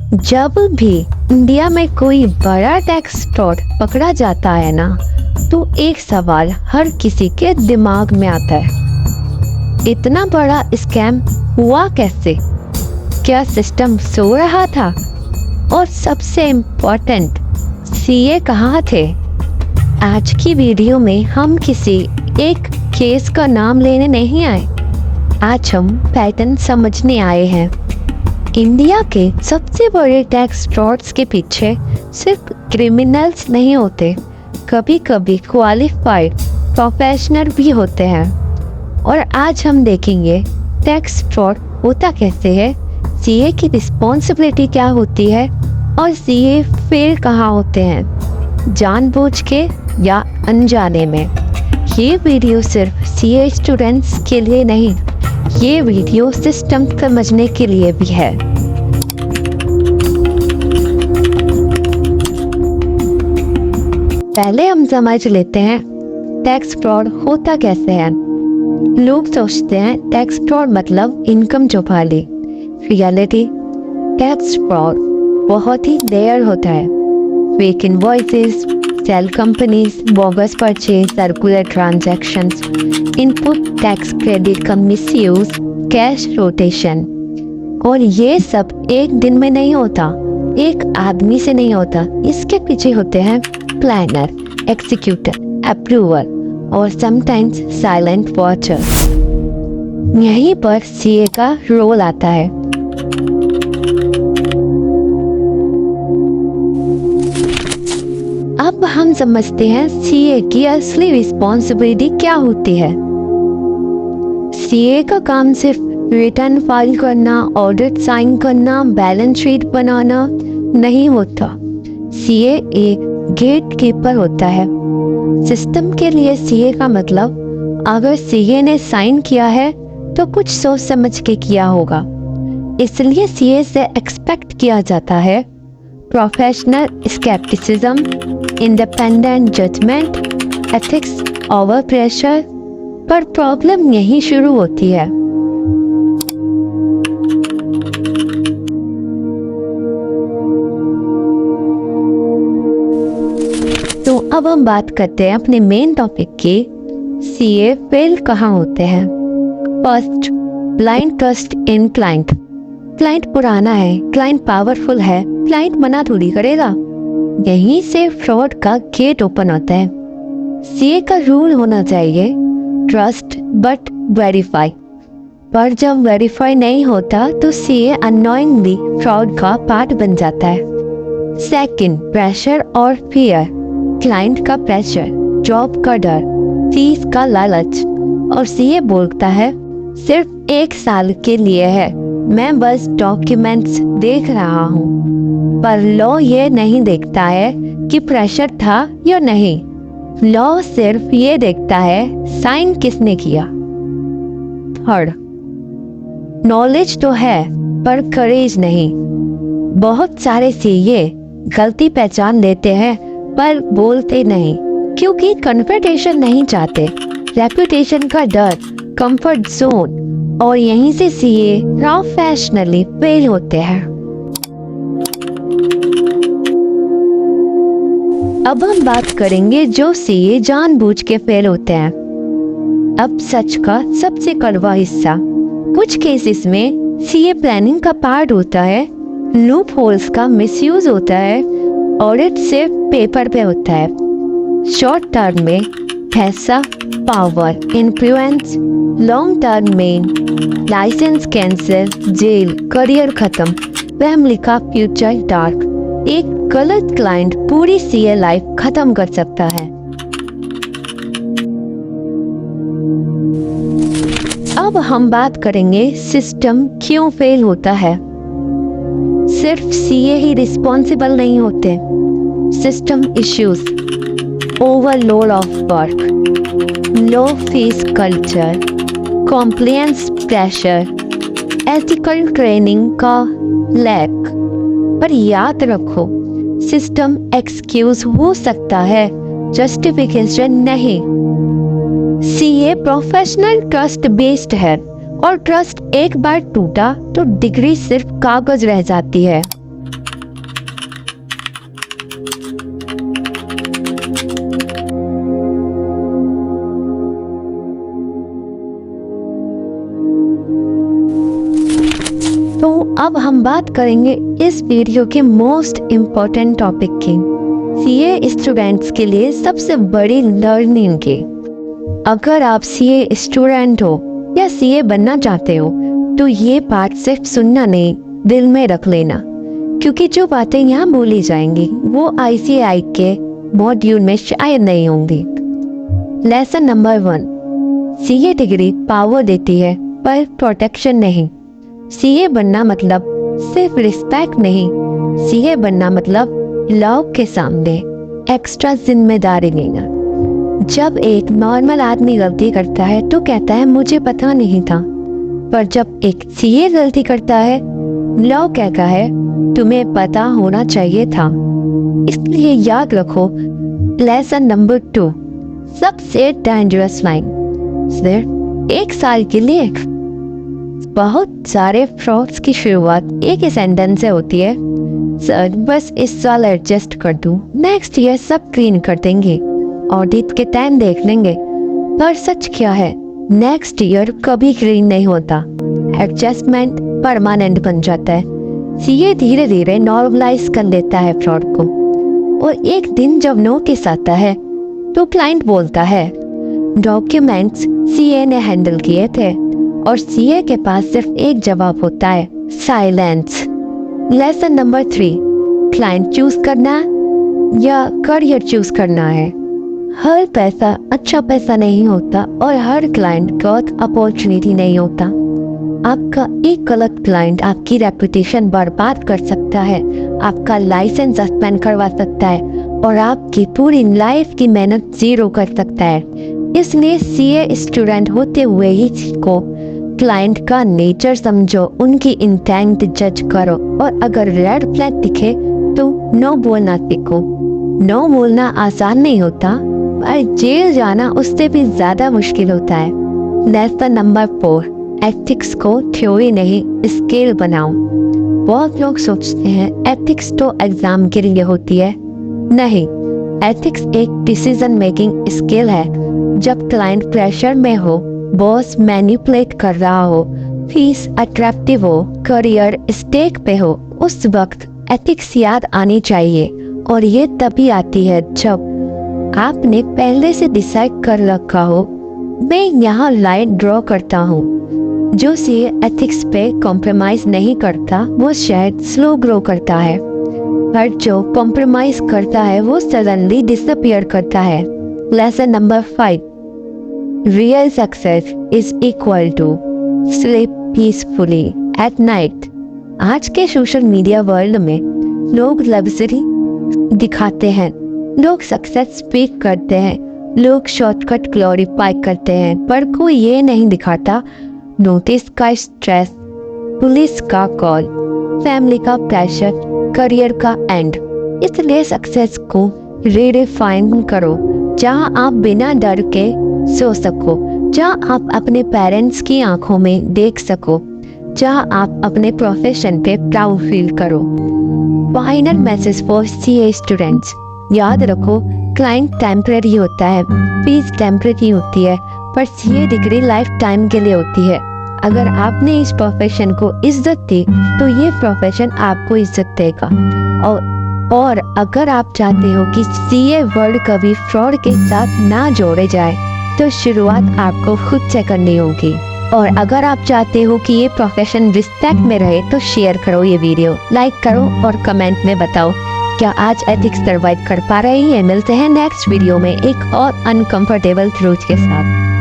जब भी इंडिया में कोई बड़ा टैक्स फ्रॉड पकड़ा जाता है ना, तो एक सवाल हर किसी के दिमाग में आता है। इतना बड़ा स्कैम हुआ कैसे? क्या सिस्टम सो रहा था? और सबसे इम्पोर्टेंट, सीए कहाँ थे? आज की वीडियो में हम किसी एक केस का नाम लेने नहीं आए। आज हम पैटर्न समझने आए हैं। इंडिया के सबसे बड़े टैक्स फ्रॉड्स के पीछे सिर्फ क्रिमिनल्स नहीं होते, कभी कभी क्वालिफाइड प्रोफेशनल भी होते हैं। और आज हम देखेंगे टैक्स फ्रॉड होता कैसे है, सीए की रिस्पॉन्सिबिलिटी क्या होती है और सीए फेल कहाँ होते हैं, जानबूझ के या अनजाने में। ये वीडियो सिर्फ सीए स्टूडेंट्स के लिए नहीं, ये वीडियो सिस्टम समझने के लिए भी है। पहले हम समझ लेते हैं टैक्स फ्रॉड होता कैसे है। लोग सोचते हैं टैक्स फ्रॉड मतलब इनकम छुपाली। रियलिटी, टैक्स फ्रॉड बहुत ही रेयर होता है। Fake invoices, shell companies, bogus purchase, circular transactions, input tax credit का मिसयूज, कैश रोटेशन। और ये सब एक दिन में नहीं होता, एक आदमी से नहीं होता। इसके पीछे होते हैं प्लानर, एक्सिक्यूटर, अप्रूवर और समटाइम्स साइलेंट वॉचर। यहीं पर सीए का रोल आता है। अब हम समझते हैं सीए की असली रिस्पॉन्सिबिलिटी क्या होती है। सीए का काम सिर्फ रिटर्न फाइल करना, ऑडिट साइन करना, बैलेंस शीट बनाना नहीं होता। सीए एक गेट कीपर होता है सिस्टम के लिए। सीए का मतलब अगर सीए ने साइन किया है तो कुछ सोच समझ के किया होगा। इसलिए सीए से एक्सपेक्ट किया जाता है professional scepticism, independent judgement, ethics over pressure. पर प्रॉब्लम यहीं शुरू होती है। तो अब हम बात करते हैं अपने मेन टॉपिक की, सीए फेल कहाँ होते हैं। First, blind trust in client. Client पुराना है, क्लाइंट पावरफुल है, क्लाइंट मना थोड़ी करेगा। यहीं से फ्रॉड का गेट ओपन होता है। सीए का रूल होना चाहिए ट्रस्ट बट वेरीफाई। पर जब वेरीफाई नहीं होता तो सीए अननोइंगली फ्रॉड का पार्ट बन जाता है। सेकंड, प्रेशर और फियर। क्लाइंट का प्रेशर, जॉब का डर, फीस का लालच, और सीए बोलता है सिर्फ 1 साल के लिए है, मैं बस डॉक्यूमेंट्स देख रहा हूँ। पर लॉ ये नहीं देखता है कि प्रेशर था या नहीं। लॉ सिर्फ ये देखता है साइन किसने किया। थर्ड, नॉलेज तो है पर करेज नहीं। बहुत सारे सीए गलती पहचान लेते हैं पर बोलते नहीं, क्योंकि कन्फर्टेशन नहीं चाहते, रेपुटेशन का डर, कंफर्ट जोन। और यहीं से सीए प्रोफेशनली फेल होते हैं। अब हम बात करेंगे जो सीए जानबूझ के फेल होते हैं। अब सच का सबसे कड़वा हिस्सा। कुछ केसेस में सीए प्लानिंग का पार्ट होता है, लूप होल्स का मिसयूज होता है, ऑडिट सिर्फ पेपर पे होता है। शॉर्ट टर्म में पैसा, पावर, इन्फ्लुएंस, लॉन्ग टर्म में लाइसेंस कैंसिल, जेल, करियर खत्म, फैमिली का फ्यूचर डार्क। एक गलत क्लाइंट पूरी सीए लाइफ खत्म कर सकता है। अब हम बात करेंगे सिस्टम क्यों फेल होता है। सिर्फ सीए ही रिस्पॉन्सिबल नहीं होते। System issues, overload of work, low fees culture, compliance pressure, ethical training का लैक। पर याद रखो, सिस्टम एक्सक्यूज हो सकता है, जस्टिफिकेशन नहीं। सीए प्रोफेशनल ट्रस्ट बेस्ड है, और ट्रस्ट एक बार टूटा तो डिग्री सिर्फ कागज रह जाती है। बात करेंगे इस वीडियो के मोस्ट इम्पोर्टेंट टॉपिक की, सीए स्टूडेंट्स के लिए सबसे बड़ी लर्निंग की। अगर आप सीए स्टूडेंट हो या सीए बनना चाहते हो तो ये बात सिर्फ सुनना नहीं, दिल में रख लेना, क्योंकि जो बातें यहाँ बोली जाएंगी वो आईसीएआई के मॉड्यूल में शायद नहीं होंगी। Lesson number 1, CA degree power देती है पर प्रोटेक्शन नहीं। सीए बनना मतलब सिर्फ रिस्पेक्ट नहीं, सीए बनना मतलब लॉ के सामने एक्स्ट्रा जिम्मेदारी लेना। जब एक नॉर्मल आदमी गलती करता है तो कहता है मुझे पता नहीं था, पर जब एक सीए गलती करता है लॉ कहता है तुम्हें पता होना चाहिए था। इसलिए याद रखो, लेसन नंबर 2, सबसे डेंजरस लाइन, सिर्फ 1 साल के लिए। बहुत सारे फ्रॉड्स की शुरुआत एक ही सेंटेंस से होती है, सर बस इस साल एडजस्ट कर दूं, नेक्स्ट ईयर सब क्लीन कर देंगे, ऑडिट के टाइम देख लेंगे। पर सच क्या है, नेक्स्ट ईयर कभी क्लीन नहीं होता, एडजस्टमेंट परमानेंट बन जाता है। सीए धीरे धीरे नॉर्मलाइज कर लेता है फ्रॉड को, और एक दिन जब नोटिस आता है तो क्लाइंट बोलता है डॉक्यूमेंट्स सीए ने हैंडल किए थे, और सीए के पास सिर्फ एक जवाब होता है, silence. Lesson number 3, client choose करना या करियर चूज करना है। हर पैसा अच्छा पैसा नहीं होता और हर क्लाइंट गलत अपॉर्चुनिटी नहीं होता। आपका एक गलत क्लाइंट आपकी रेपुटेशन बर्बाद कर सकता है, आपका लाइसेंस सस्पेंड करवा सकता है और आपकी पूरी लाइफ की मेहनत जीरो कर सकता है। इसलिए सीए स्टूडेंट होते हुए ही सीखो, क्लाइंट का नेचर समझो, उनकी इंटेंट जज करो, और अगर रेड फ्लैग दिखे तो नो बोलना सीखो। नो बोलना आसान नहीं होता, पर जेल जाना उससे भी ज्यादा मुश्किल होता है। लेसन नंबर 4, एथिक्स को थ्योरी नहीं स्किल बनाओ। बहुत लोग सोचते हैं एथिक्स तो एग्जाम के लिए होती है, नहीं, एथिक्स एक डिसीजन मेकिंग स्किल है। जब क्लाइंट प्रेशर में हो, बॉस मैनिपुलेट कर रहा हो, फीस अट्रैक्टिव हो, करियर स्टेक पे हो, उस वक्त एथिक्स याद आनी चाहिए। और ये तभी आती है जब आपने पहले से डिसाइड कर रखा हो, मैं यहाँ लाइन ड्रॉ करता हूँ। जो सीए एथिक्स पे कॉम्प्रोमाइज नहीं करता वो शायद स्लो ग्रो करता है, पर जो कॉम्प्रोमाइज करता है वो सडनली डिसअपियर करता है। Lesson number 5, real success is equal to sleep peacefully at night. आज के सोशल मीडिया वर्ल्ड में लोग लग्जरी दिखाते हैं, लोग सक्सेस स्पीक करते हैं, लोग शॉर्टकट ग्लोरीफाई करते हैं, पर कोई ये नहीं दिखाता नोटिस का स्ट्रेस, पुलिस का कॉल, फैमिली का प्रेशर, करियर का एंड। इसलिए सक्सेस को रिडिफाइन करो, जहां आप बिना डर के सो सको, जहां आप अपने पेरेंट्स की आंखों में देख सको, जहां आप अपने प्रोफेशन पे प्राउड फील करो। Final message for CA students, याद रखो, क्लाइंट टेम्परेरी होता है, फीस टेम्परेरी होती है, पर सीए डिग्री लाइफ टाइम के लिए होती है। अगर आपने इस प्रोफेशन को इज्जत दी तो ये प्रोफेशन आपको इज्जत देगा। और अगर आप चाहते हो कि सीए वर्ल्ड कभी फ्रॉड के साथ ना जोड़े जाए तो शुरुआत आपको खुद से करनी होगी। और अगर आप चाहते हो कि ये प्रोफेशन रिस्पेक्ट में रहे तो शेयर करो ये वीडियो, लाइक करो और कमेंट में बताओ क्या आज एथिक्स सर्वाइव कर पा रही है। मिलते हैं नेक्स्ट वीडियो में एक और अनकंफर्टेबल ट्रूथ के साथ।